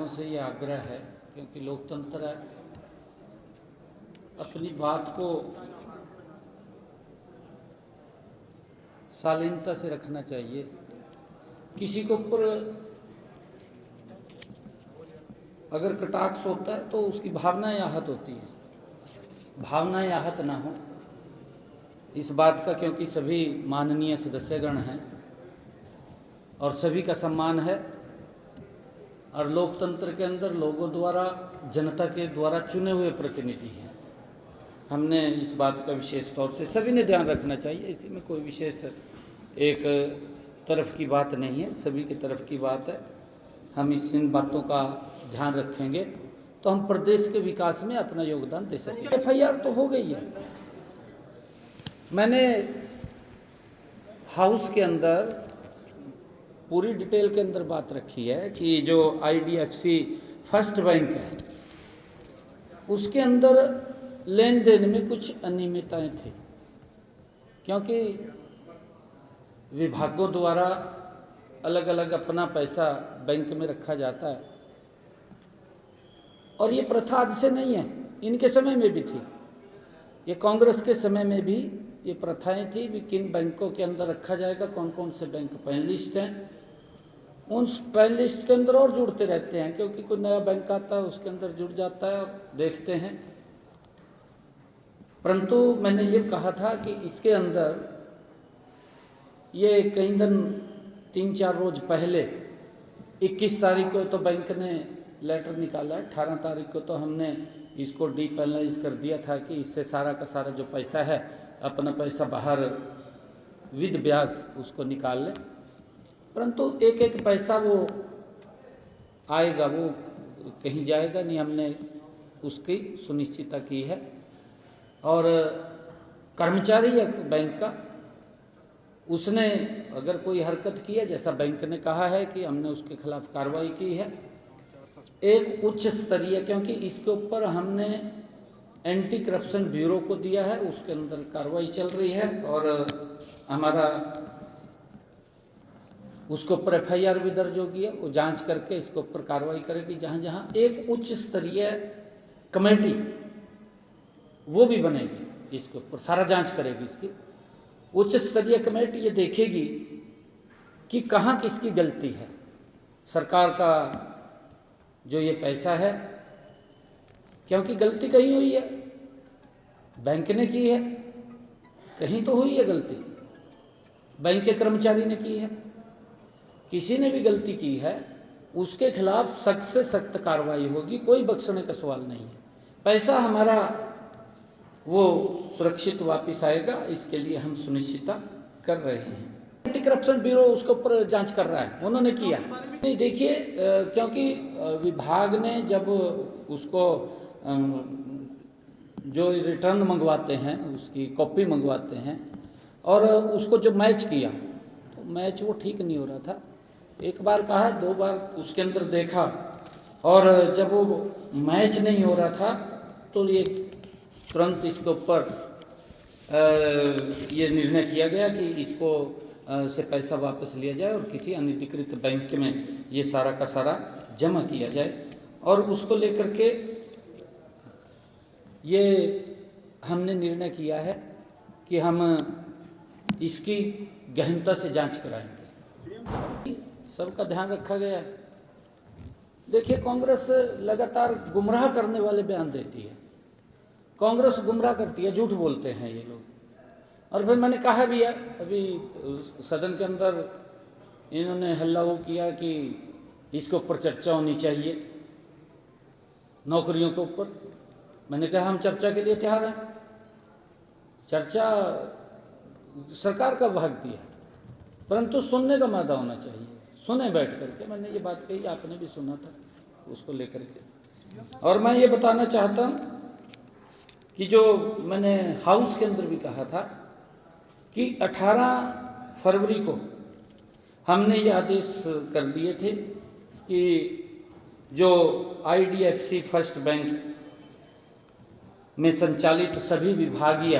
भाइयों से ये आग्रह है, क्योंकि लोकतंत्र है, अपनी बात को शालीनता से रखना चाहिए। किसी के ऊपर अगर कटाक्ष होता है तो उसकी भावनाएं आहत होती हैं, भावनाएं आहत ना हो इस बात का, क्योंकि सभी माननीय सदस्यगण हैं और सभी का सम्मान है और लोकतंत्र के अंदर लोगों द्वारा, जनता के द्वारा चुने हुए प्रतिनिधि हैं। हमने इस बात का विशेष तौर से सभी ने ध्यान रखना चाहिए। इसी में कोई विशेष एक तरफ की बात नहीं है, सभी की तरफ की बात है। हम इन बातों का ध्यान रखेंगे तो हम प्रदेश के विकास में अपना योगदान दे सकेंगे। एफआईआर तो हो गई है। मैंने हाउस के अंदर पूरी डिटेल के अंदर बात रखी है कि जो आईडीएफसी फर्स्ट बैंक है उसके अंदर लेन देन में कुछ अनियमितताएं थी, क्योंकि विभागों द्वारा अलग अलग अपना पैसा बैंक में रखा जाता है और ये प्रथा आज से नहीं है, इनके समय में भी थी। ये कांग्रेस के समय में भी ये प्रथाएं थी भी किन बैंकों के अंदर रखा जाएगा, कौन कौन से बैंक पैन लिस्ट हैं, उन पैन लिस्ट के अंदर और जुड़ते रहते हैं, क्योंकि कोई नया बैंक आता है उसके अंदर जुड़ जाता है और देखते हैं। परंतु मैंने ये कहा था कि इसके अंदर ये कहीं दिन 3-4 रोज पहले 21 तारीख को तो बैंक ने लेटर निकाला, 18 तारीख को तो हमने इसको डीपेनलाइज कर दिया था कि इससे सारा का सारा जो पैसा है अपना पैसा बाहर विद ब्याज उसको निकाल लें। परंतु एक एक पैसा वो आएगा, वो कहीं जाएगा नहीं, हमने उसकी सुनिश्चितता की है। और कर्मचारी है बैंक का, उसने अगर कोई हरकत की है, जैसा बैंक ने कहा है कि हमने उसके खिलाफ कार्रवाई की है एक उच्च स्तरीय, क्योंकि इसके ऊपर हमने एंटी करप्शन ब्यूरो को दिया है, उसके अंदर कार्रवाई चल रही है और हमारा उसके ऊपर एफआईआर भी दर्ज होगी है, वो जांच करके इसके ऊपर कार्रवाई करेगी। जहाँ जहाँ एक उच्च स्तरीय कमेटी वो भी बनेगी, इसके ऊपर सारा जांच करेगी। इसकी उच्च स्तरीय कमेटी ये देखेगी कि कहाँ किसकी गलती है। सरकार का जो ये पैसा है, क्योंकि गलती कहीं हुई है, बैंक ने की है, कहीं तो हुई है गलती, बैंक के कर्मचारी ने की है, किसी ने भी गलती की है उसके खिलाफ सख्त से सख्त कार्रवाई होगी, कोई बख्शने का सवाल नहीं है। पैसा हमारा वो सुरक्षित वापस आएगा, इसके लिए हम सुनिश्चित कर रहे हैं। एंटी करप्शन ब्यूरो उसके ऊपर जांच कर रहा है, उन्होंने किया नहीं। देखिए, क्योंकि विभाग ने जब उसको जो रिटर्न मंगवाते हैं उसकी कॉपी मंगवाते हैं और उसको जो मैच किया तो मैच वो ठीक नहीं हो रहा था। एक बार कहा, 2 बार उसके अंदर देखा और जब वो मैच नहीं हो रहा था तो ये तुरंत इसके ऊपर ये निर्णय किया गया कि इसको से पैसा वापस लिया जाए और किसी अनधिकृत बैंक में ये सारा का सारा जमा किया जाए। और उसको लेकर के ये हमने निर्णय किया है कि हम इसकी गहनता से जांच कराएंगे। सबका ध्यान रखा गया है। देखिए, कांग्रेस लगातार गुमराह करने वाले बयान देती है, कांग्रेस गुमराह करती है, झूठ बोलते हैं ये लोग। और फिर मैंने कहा भी है, अभी सदन के अंदर इन्होंने हल्ला वो किया कि इसके ऊपर चर्चा होनी चाहिए, नौकरियों के ऊपर। मैंने कहा हम चर्चा के लिए तैयार हैं, चर्चा सरकार का भागती है, परंतु सुनने का मादा होना चाहिए, सुने बैठ करके। मैंने ये बात कही, आपने भी सुना था उसको लेकर के। और मैं ये बताना चाहता हूँ कि जो मैंने हाउस के अंदर भी कहा था कि 18 फरवरी को हमने ये आदेश कर दिए थे कि जो आईडीएफसी फर्स्ट बैंक में संचालित सभी विभागीय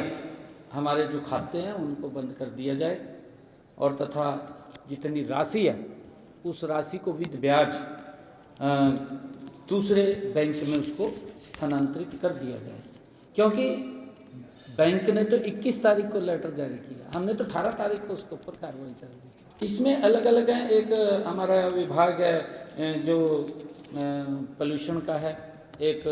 हमारे जो खाते हैं उनको बंद कर दिया जाए और तथा जितनी राशि है उस राशि को विद ब्याज दूसरे बैंक में उसको स्थानांतरित कर दिया जाए, क्योंकि बैंक ने तो 21 तारीख को लेटर जारी किया, हमने तो 18 तारीख को उसके ऊपर कार्रवाई कर दी। इसमें अलग अलग हैं, एक हमारा विभाग है जो पोल्यूशन का है, एक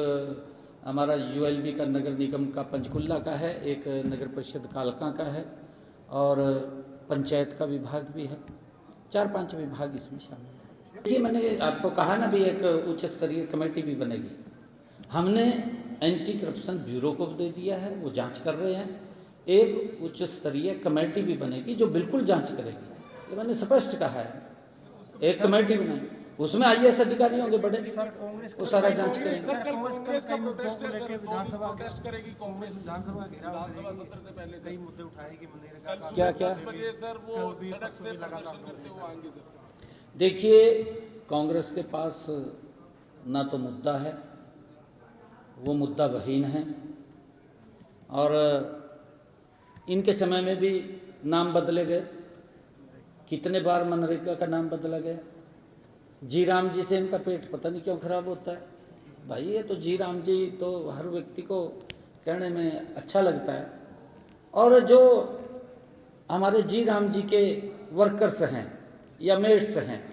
हमारा यूएलबी का नगर निगम का पंचकुला का है, एक नगर परिषद कालका का है और पंचायत का विभाग भी है। 4-5 विभाग इसमें शामिल है। देखिए, मैंने आपको कहा ना भी एक उच्च स्तरीय कमेटी भी बनेगी। हमने एंटी करप्शन ब्यूरो को दे दिया है, वो जांच कर रहे हैं। एक उच्च स्तरीय कमेटी भी बनेगी जो बिल्कुल जांच करेगी, ये मैंने स्पष्ट कहा है। एक कमेटी बनाएगी, उसमें आईएएस अधिकारी होंगे बड़े, वो सारा जांच करेंगे। कांग्रेस का प्रोटेस्ट लेके विधानसभा प्रोटेस्ट करेगी कांग्रेस, विधानसभा घेराव सत्र से पहले कई मुद्दे उठाएगी मनरेगा का। क्या 10 बजे सर वो सड़क से प्रदर्शन करते हुए आएंगे सर। देखिए, कांग्रेस के पास ना तो मुद्दा है, वो मुद्दा वहीन है, और इनके समय में भी नाम बदले गए। कितने बार मनरेगा का नाम बदला गया। जी राम जी से इनका पेट पता नहीं क्यों खराब होता है। भाई, ये तो जी राम जी तो हर व्यक्ति को कहने में अच्छा लगता है, और जो हमारे जी राम जी के वर्कर्स हैं या मेट्स हैं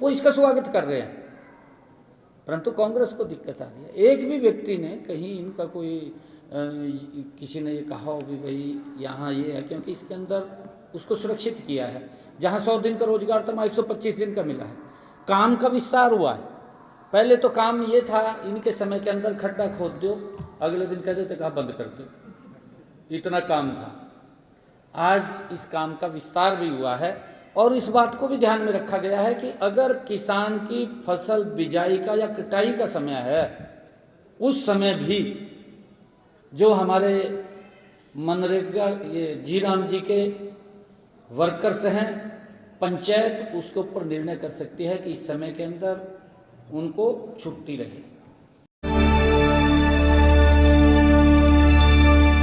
वो इसका स्वागत कर रहे हैं, परंतु कांग्रेस को दिक्कत आ रही है। एक भी व्यक्ति ने कहीं इनका कोई किसी ने ये कहा हो भी भाई यहाँ ये है, क्योंकि इसके अंदर उसको सुरक्षित किया है। जहाँ 100 दिन का रोजगार था, वहाँ 125 दिन का मिला है। काम का विस्तार हुआ है। पहले तो काम ये था, इनके समय के अंदर खड्डा खोद दो, अगले दिन कह देते कहा बंद कर दो, इतना काम था। आज इस काम का विस्तार भी हुआ है, और इस बात को भी ध्यान में रखा गया है कि अगर किसान की फसल बिजाई का या कटाई का समय है, उस समय भी जो हमारे मनरेगा ये जी राम जी के वर्कर्स हैं, पंचायत उसके ऊपर निर्णय कर सकती है कि इस समय के अंदर उनको छुट्टी रहे।